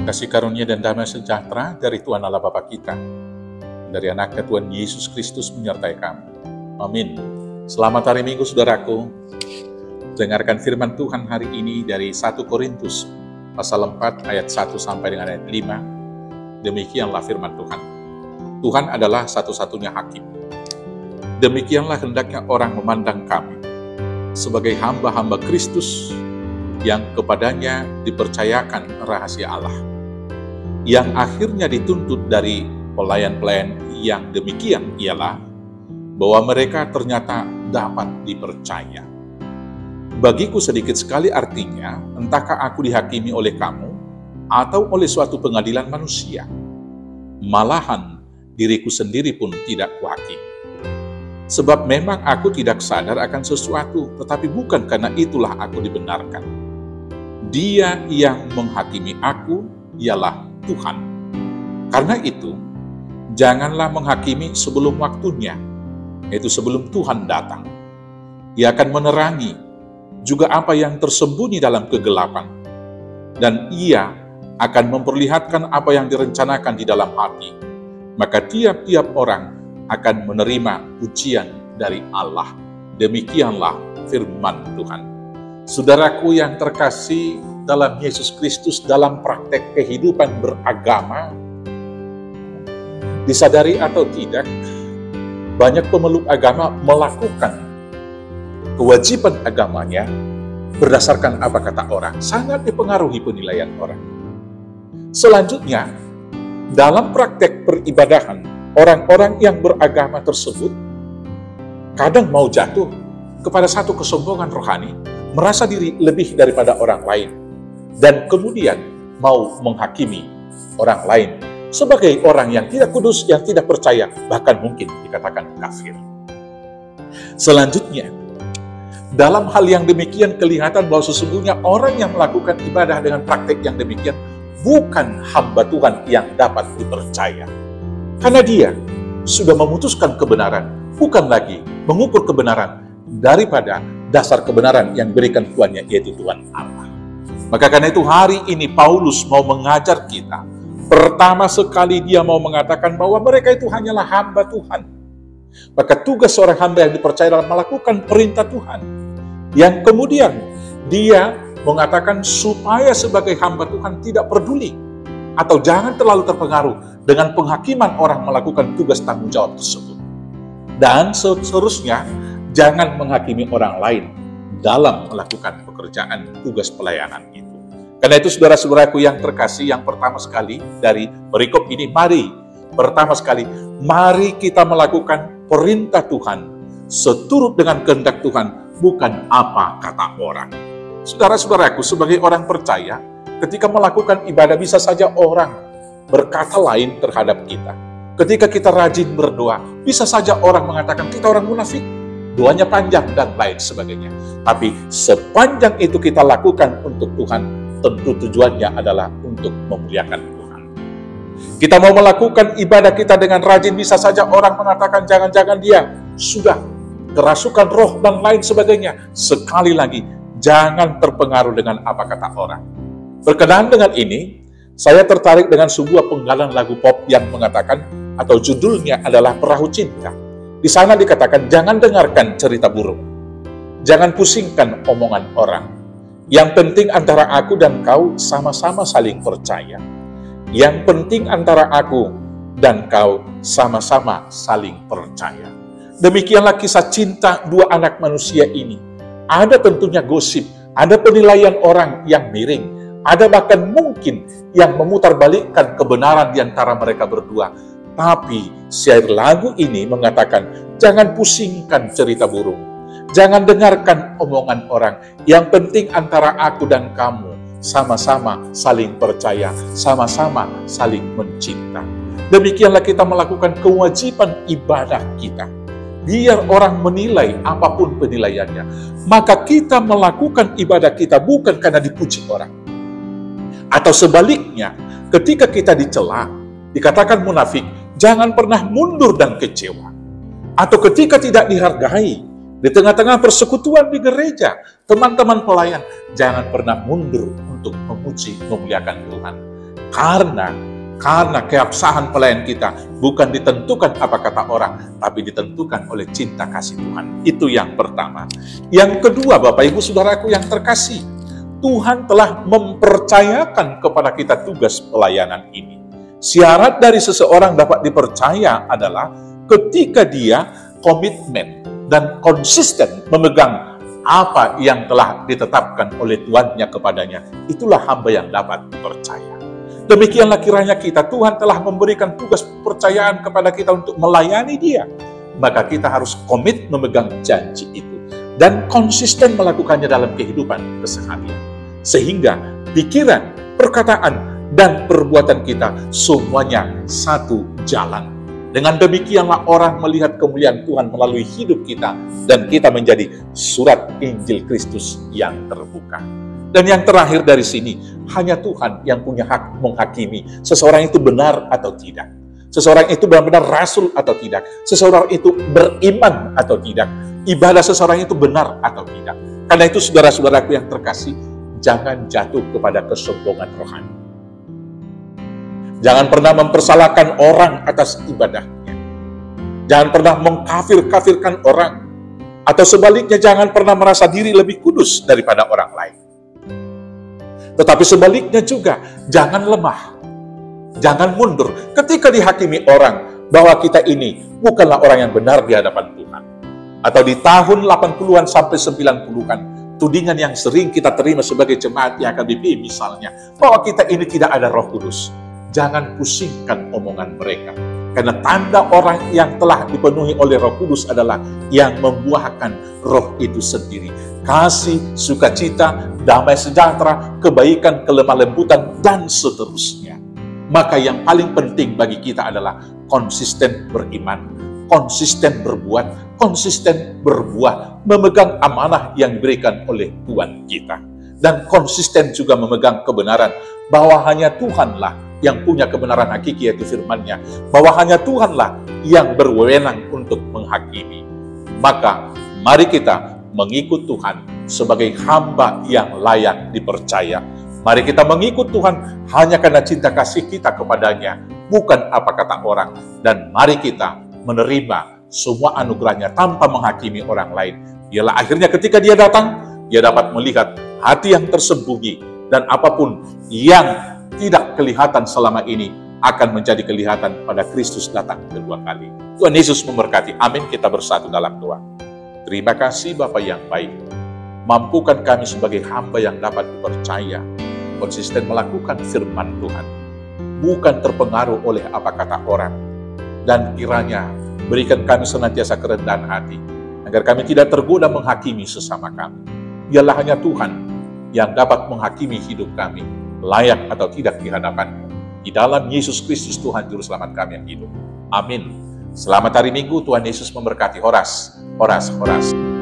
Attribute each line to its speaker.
Speaker 1: Kasih karunia dan damai sejahtera dari Tuhan Allah Bapa kita, dari anaknya Tuhan Yesus Kristus menyertai kamu. Amin. Selamat hari Minggu, saudaraku. Dengarkan firman Tuhan hari ini dari 1 Korintus pasal 4 ayat 1 sampai dengan ayat 5. Demikianlah firman Tuhan. Tuhan adalah satu-satunya hakim. Demikianlah hendaknya orang memandang kami sebagai hamba-hamba Kristus yang kepadanya dipercayakan rahasia Allah, yang akhirnya dituntut dari pelayan-pelayan yang demikian ialah bahwa mereka ternyata dapat dipercaya. Bagiku sedikit sekali artinya, entahkah aku dihakimi oleh kamu atau oleh suatu pengadilan manusia. Malahan diriku sendiri pun tidak kuhakimi. Sebab memang aku tidak sadar akan sesuatu, tetapi bukan karena itulah aku dibenarkan. Dia yang menghakimi aku ialah Tuhan. Karena itu, janganlah menghakimi sebelum waktunya, yaitu sebelum Tuhan datang. Ia akan menerangi juga apa yang tersembunyi dalam kegelapan, dan Ia akan memperlihatkan apa yang direncanakan di dalam hati. Maka tiap-tiap orang akan menerima pujian dari Allah. Demikianlah firman Tuhan. Saudaraku yang terkasih dalam Yesus Kristus, dalam praktek kehidupan beragama, disadari atau tidak, banyak pemeluk agama melakukan kewajiban agamanya berdasarkan apa kata orang, sangat dipengaruhi penilaian orang. Selanjutnya, dalam praktek peribadahan, orang-orang yang beragama tersebut kadang mau jatuh kepada satu kesombongan rohani, merasa diri lebih daripada orang lain, dan kemudian mau menghakimi orang lain sebagai orang yang tidak kudus, yang tidak percaya, bahkan mungkin dikatakan kafir. Selanjutnya, dalam hal yang demikian kelihatan bahwa sesungguhnya orang yang melakukan ibadah dengan praktek yang demikian bukan hamba Tuhan yang dapat dipercaya. Karena dia sudah memutuskan kebenaran, bukan lagi mengukur kebenaran daripada dasar kebenaran yang diberikan Tuhannya, yaitu Tuhan Allah. Maka karena itu hari ini Paulus mau mengajar kita. Pertama sekali dia mau mengatakan bahwa mereka itu hanyalah hamba Tuhan. Maka tugas seorang hamba yang dipercaya dalam melakukan perintah Tuhan. Yang kemudian dia mengatakan supaya sebagai hamba Tuhan tidak peduli atau jangan terlalu terpengaruh dengan penghakiman orang melakukan tugas tanggung jawab tersebut. Dan seterusnya, jangan menghakimi orang lain dalam melakukan pekerjaan tugas pelayanan itu. Karena itu saudara-saudaraku yang terkasih, yang pertama sekali dari perikop ini, mari kita melakukan perintah Tuhan seturut dengan kehendak Tuhan, bukan apa kata orang. Saudara-saudaraku, sebagai orang percaya, ketika melakukan ibadah bisa saja orang berkata lain terhadap kita. Ketika kita rajin berdoa, bisa saja orang mengatakan kita orang munafik, doanya panjang dan lain sebagainya. Tapi sepanjang itu kita lakukan untuk Tuhan, tentu tujuannya adalah untuk memuliakan Tuhan. Kita mau melakukan ibadah kita dengan rajin, bisa saja orang mengatakan jangan-jangan dia sudah kerasukan roh dan lain sebagainya. Sekali lagi, jangan terpengaruh dengan apa kata orang. Berkenaan dengan ini, saya tertarik dengan sebuah penggalan lagu pop yang mengatakan, atau judulnya adalah Perahu Cinta. Di sana dikatakan, jangan dengarkan cerita burung. Jangan pusingkan omongan orang. Yang penting antara aku dan kau sama-sama saling percaya. Yang penting antara aku dan kau sama-sama saling percaya. Demikianlah kisah cinta dua anak manusia ini. Ada tentunya gosip, ada penilaian orang yang miring, ada bahkan mungkin yang memutarbalikkan kebenaran di antara mereka berdua. Tapi syair lagu ini mengatakan, jangan pusingkan cerita burung. Jangan dengarkan omongan orang. Yang penting antara aku dan kamu sama-sama saling percaya, sama-sama saling mencinta. Demikianlah kita melakukan kewajiban ibadah kita. Biar orang menilai apapun penilaiannya. Maka kita melakukan ibadah kita bukan karena dipuji orang. Atau sebaliknya, ketika kita dicela, dikatakan munafik, jangan pernah mundur dan kecewa. Atau ketika tidak dihargai, di tengah-tengah persekutuan di gereja, teman-teman pelayan, jangan pernah mundur untuk memuji, memuliakan Tuhan. Karena keabsahan pelayan kita bukan ditentukan apa kata orang, tapi ditentukan oleh cinta kasih Tuhan. Itu yang pertama. Yang kedua, Bapak Ibu Saudaraku yang terkasih, Tuhan telah mempercayakan kepada kita tugas pelayanan ini. Syarat dari seseorang dapat dipercaya adalah ketika dia komitmen dan konsisten memegang apa yang telah ditetapkan oleh Tuhannya kepadanya. Itulah hamba yang dapat dipercaya. Demikianlah kiranya kita, Tuhan telah memberikan tugas kepercayaan kepada kita untuk melayani Dia. Maka kita harus komit memegang janji itu dan konsisten melakukannya dalam kehidupan keseharian. Sehingga pikiran, perkataan, dan perbuatan kita semuanya satu jalan. Dengan demikianlah orang melihat kemuliaan Tuhan melalui hidup kita dan kita menjadi surat Injil Kristus yang terbuka. Dan yang terakhir dari sini, hanya Tuhan yang punya hak menghakimi seseorang itu benar atau tidak. Seseorang itu benar-benar rasul atau tidak. Seseorang itu beriman atau tidak. Ibadah seseorang itu benar atau tidak. Karena itu saudara-saudaraku yang terkasih, jangan jatuh kepada kesombongan rohani. Jangan pernah mempersalahkan orang atas ibadahnya. Jangan pernah mengkafir-kafirkan orang. Atau sebaliknya, jangan pernah merasa diri lebih kudus daripada orang lain. Tetapi sebaliknya juga, jangan lemah, jangan mundur. Ketika dihakimi orang bahwa kita ini bukanlah orang yang benar di hadapan Tuhan. Atau di tahun 80-an sampai 90-an, tudingan yang sering kita terima sebagai jemaat YKBP misalnya, bahwa kita ini tidak ada Roh Kudus. Jangan pusingkan omongan mereka. Karena tanda orang yang telah dipenuhi oleh Roh Kudus adalah yang membuahkan Roh itu sendiri. Kasih, sukacita, damai sejahtera, kebaikan, kelemah lembutan, dan seterusnya. Maka yang paling penting bagi kita adalah konsisten beriman, konsisten berbuat, konsisten berbuah, memegang amanah yang diberikan oleh Tuhan kita. Dan konsisten juga memegang kebenaran bahwa hanya Tuhanlah yang punya kebenaran hakiki, yaitu firman-Nya, bahwa hanya Tuhanlah yang berwenang untuk menghakimi. Maka mari kita mengikut Tuhan sebagai hamba yang layak dipercaya. Mari kita mengikut Tuhan hanya karena cinta kasih kita kepadanya, bukan apa kata orang. Dan mari kita menerima semua anugerahnya tanpa menghakimi orang lain. Ialah akhirnya ketika Dia datang, Dia dapat melihat hati yang tersembunyi, dan apapun yang tidak kelihatan selama ini akan menjadi kelihatan pada Kristus datang kedua kali. Tuhan Yesus memberkati. Amin. Kita bersatu dalam doa. Terima kasih Bapa yang baik. Mampukan kami sebagai hamba yang dapat dipercaya, konsisten melakukan firman Tuhan, bukan terpengaruh oleh apa kata orang. Dan kiranya berikan kami senantiasa kerendahan hati, agar kami tidak tergoda menghakimi sesama kami. Biarlah hanya Tuhan yang dapat menghakimi hidup kami, layak atau tidak di hadapan-Mu. Di dalam Yesus Kristus Tuhan Juru Selamat kami yang hidup. Amin. Selamat hari Minggu, Tuhan Yesus memberkati. Horas, horas, horas.